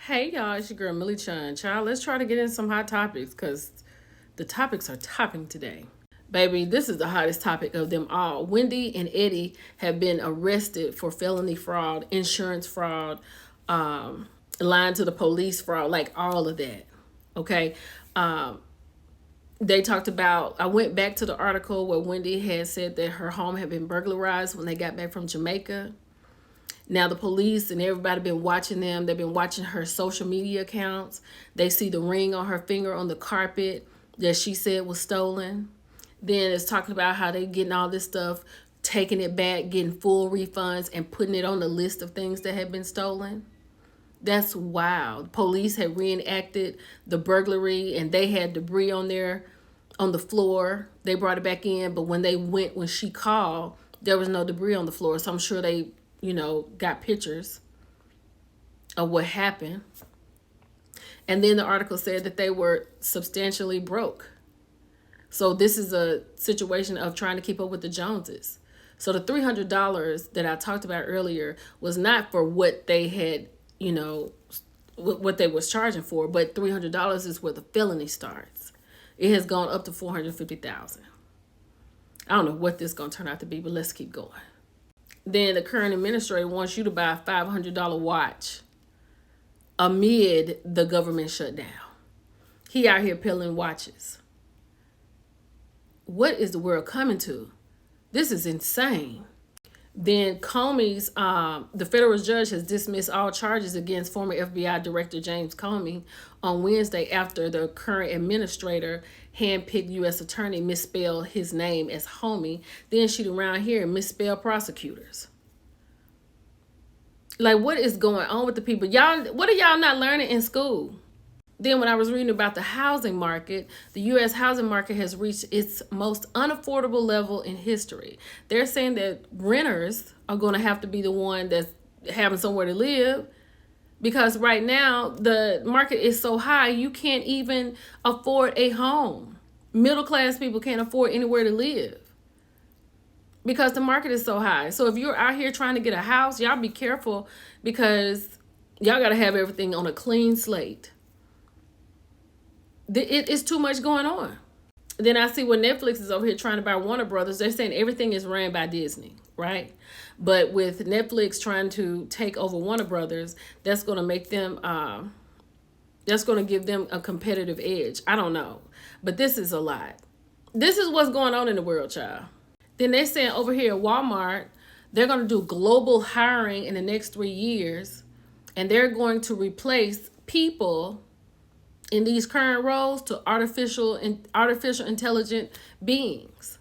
Hey y'all, it's your girl Millie Chun. Child, let's try to get in some hot topics because the topics are topping today. Baby, this is the hottest topic of them all. Wendy and Eddie have been arrested for felony fraud, insurance fraud, lying to the police fraud, like all of that. Okay. Um, they talked about, I went back to the article where Wendy had said that her home had been burglarized when they got back from Jamaica. Now the police and everybody been watching them. They've been watching her social media accounts. They see the ring on her finger on the carpet that she said was stolen. Then it's talking about how they getting all this stuff, taking it back, getting full refunds, and putting it on the list of things that had been stolen. That's wild. Police had reenacted the burglary and they had debris on the floor. They brought it back in, but when she called, there was no debris on the floor. So I'm sure they, got pictures of what happened. And then the article said that they were substantially broke. So this is a situation of trying to keep up with the Joneses. So the $300 that I talked about earlier was not for what they had, what they was charging for, but $300 is where the felony starts. It has gone up to $450,000. I don't know what this is going to turn out to be, but let's keep going. Then the current administrator wants you to buy a $500 watch amid the government shutdown. He out here peeling watches. What is the world coming to? This is insane. Then Comey's, the federal judge has dismissed all charges against former FBI Director James Comey on Wednesday after the current administrator, handpicked U.S. attorney, misspelled his name as Homie. Then she around here misspelled prosecutors. Like, what is going on with the people? Y'all, what are y'all not learning in school? Then when I was reading about the housing market, the U.S. housing market has reached its most unaffordable level in history. They're saying that renters are going to have to be the one that's having somewhere to live because right now the market is so high you can't even afford a home. Middle class people can't afford anywhere to live because the market is so high. So if you're out here trying to get a house, y'all be careful because y'all got to have everything on a clean slate. It's too much going on. Then I see when Netflix is over here trying to buy Warner Brothers, they're saying everything is ran by Disney, right? But with Netflix trying to take over Warner Brothers, that's going to make them, that's going to give them a competitive edge. I don't know. But this is a lot. This is what's going on in the world, child. Then they're saying over here at Walmart, they're going to do global hiring in the next 3 years. And they're going to replace people in these current roles to artificial intelligent beings,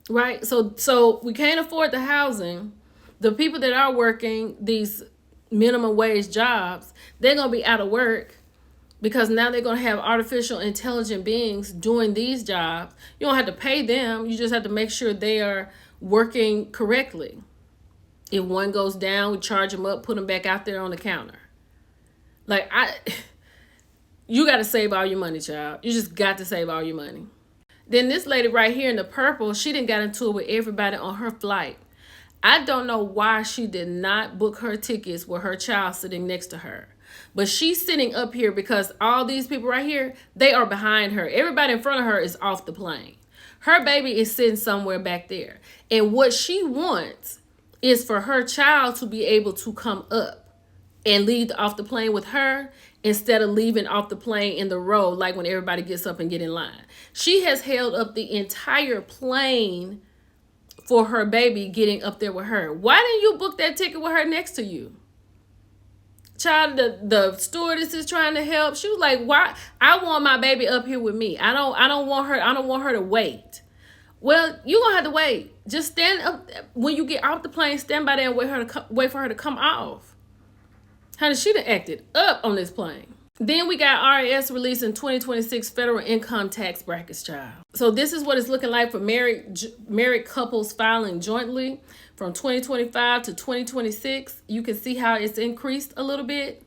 right? So we can't afford the housing. The people that are working these minimum wage jobs, they're going to be out of work because now they're going to have artificial intelligent beings doing these jobs. You don't have to pay them. You just have to make sure they are working correctly. If one goes down, we charge them up, put them back out there on the counter. You got to save all your money, child. You just got to save all your money. Then this lady right here in the purple, she didn't got into it with everybody on her flight. I don't know why she did not book her tickets with her child sitting next to her. But she's sitting up here because all these people right here, they are behind her. Everybody in front of her is off the plane. Her baby is sitting somewhere back there. And what she wants is for her child to be able to come up and leave off the plane with her instead of leaving off the plane in the row like when everybody gets up and get in line. She has held up the entire plane for her baby getting up there with her. Why didn't you book that ticket with her next to you? Child, the stewardess is trying to help. She was like, "Why? I want my baby up here with me. I don't want her to wait." Well, you're gonna have to wait. Just stand up when you get off the plane, stand by there and wait for her to come off. Honey, she done acted up on this plane. Then we got IRS releasing 2026 federal income tax brackets, child. So this is what it's looking like for married couples filing jointly from 2025 to 2026. You can see how it's increased a little bit.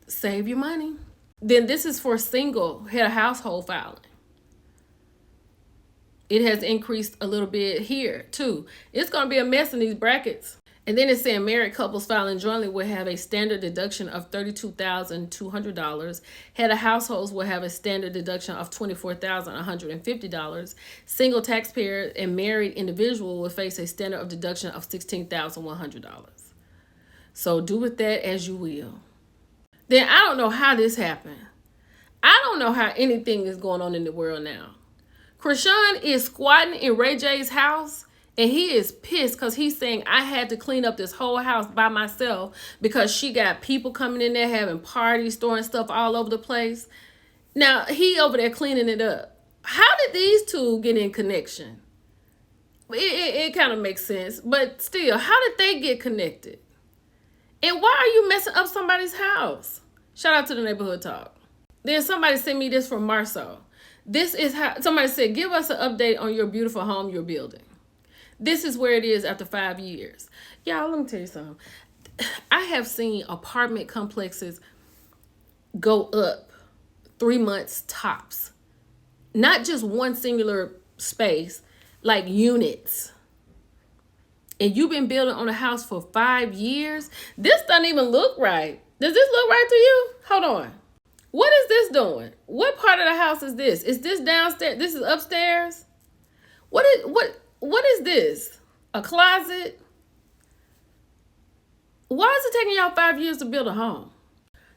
Save your money. Then this is for single head of household filing. It has increased a little bit here too. It's going to be a mess in these brackets. And then it's saying married couples filing jointly will have a standard deduction of $32,200. Head of households will have a standard deduction of $24,150. Single taxpayer and married individual will face a standard of deduction of $16,100. So do with that as you will. Then I don't know how this happened. I don't know how anything is going on in the world now. Chrisean is squatting in Ray J's house. And he is pissed because he's saying, I had to clean up this whole house by myself because she got people coming in there having parties, throwing stuff all over the place. Now, he over there cleaning it up. How did these two get in connection? It kind of makes sense. But still, how did they get connected? And why are you messing up somebody's house? Shout out to the Neighborhood Talk. Then somebody sent me this from Marceau. This is how somebody said, give us an update on your beautiful home you're building. This is where it is after 5 years. Y'all, let me tell you something. I have seen apartment complexes go up 3 months tops. Not just one singular space, like units. And you've been building on a house for 5 years. This doesn't even look right. Does this look right to you? Hold on. What is this doing? What part of the house is this? Is this downstairs? This is upstairs? What is this? A closet? Why is it taking y'all 5 years to build a home?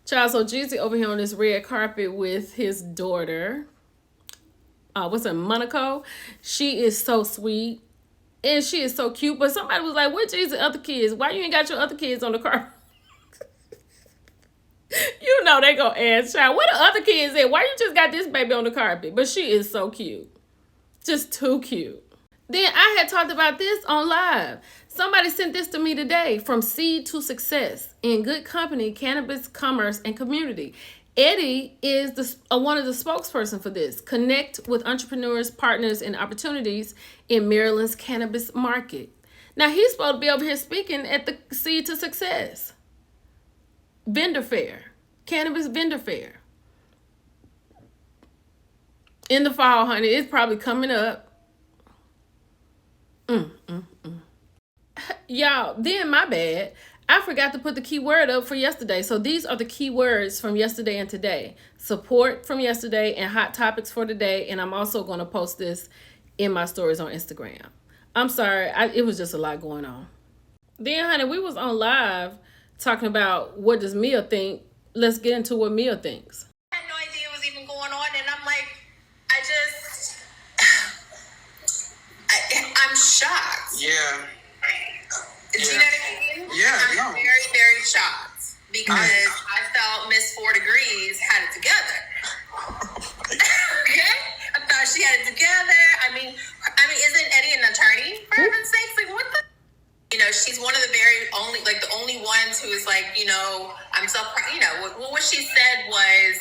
Child, so Jeezy over here on this red carpet with his daughter. What's her, Monaco? She is so sweet. And she is so cute. But somebody was like, where Jeezy's other kids? Why you ain't got your other kids on the carpet? You know they gonna ask, child, where the other kids at? Why you just got this baby on the carpet? But she is so cute. Just too cute. Then I had talked about this on live. Somebody sent this to me today. From seed to success. In good company, cannabis, commerce, and community. Eddie is one of the spokesperson for this. Connect with entrepreneurs, partners, and opportunities in Maryland's cannabis market. Now, he's supposed to be over here speaking at the Seed to Success vendor fair. Cannabis vendor fair. In the fall, honey. It's probably coming up. Y'all, then my bad. I forgot to put the keyword up for yesterday. So these are the keywords from yesterday and today. Support from yesterday and hot topics for today. And I'm also going to post this in my stories on Instagram. I'm sorry. It was just a lot going on. Then, honey, we was on live talking about what does Mia think. Let's get into what Mia thinks. I had no idea it was even going on. And I'm like, I'm shocked. Yeah. Do you know what I mean? Yeah, I'm very, very shocked because I felt Miss 4 Degrees had it together. Okay? I thought she had it together. I mean, isn't Eddie an attorney, for heaven's sakes? Like, what the? You know, she's one of the the only ones who is like, I'm so, what she said was,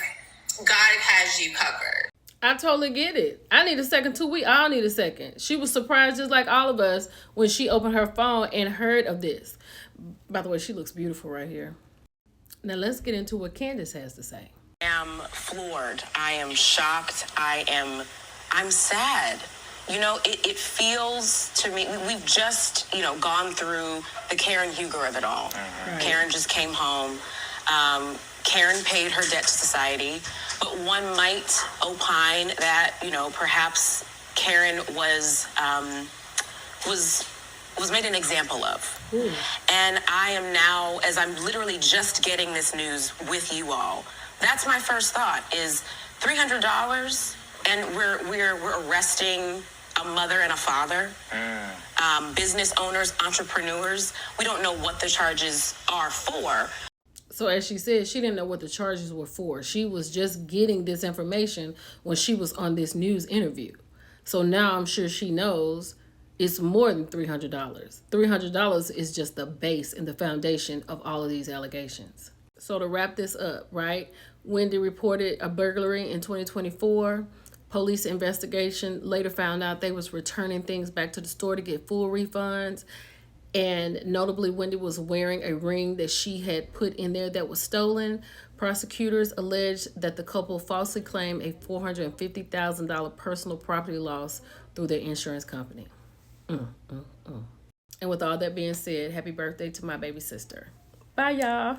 God has you covered. I totally get it. I need a second too. We all need a second. She was surprised just like all of us when she opened her phone and heard of this. By the way, she looks beautiful right here. Now let's get into what Candace has to say. I am floored. I am shocked. I'm sad. It feels to me, we've just, gone through the Karen Huger of it all. Right. Karen just came home. Karen paid her debt to society, but one might opine that, perhaps Karen was made an example of. Ooh. And I am now, as I'm literally just getting this news with you all, that's my first thought is $300 and we're arresting a mother and a father, business owners, entrepreneurs. We don't know what the charges are for. So as she said, she didn't know what the charges were for. She was just getting this information when she was on this news interview. So now I'm sure she knows it's more than $300. $300 is just the base and the foundation of all of these allegations. So to wrap this up, right? Wendy reported a burglary in 2024. Police investigation later found out they was returning things back to the store to get full refunds. And notably, Wendy was wearing a ring that she had put in there that was stolen. Prosecutors alleged that the couple falsely claimed a $450,000 personal property loss through their insurance company. And with all that being said, happy birthday to my baby sister. Bye, y'all.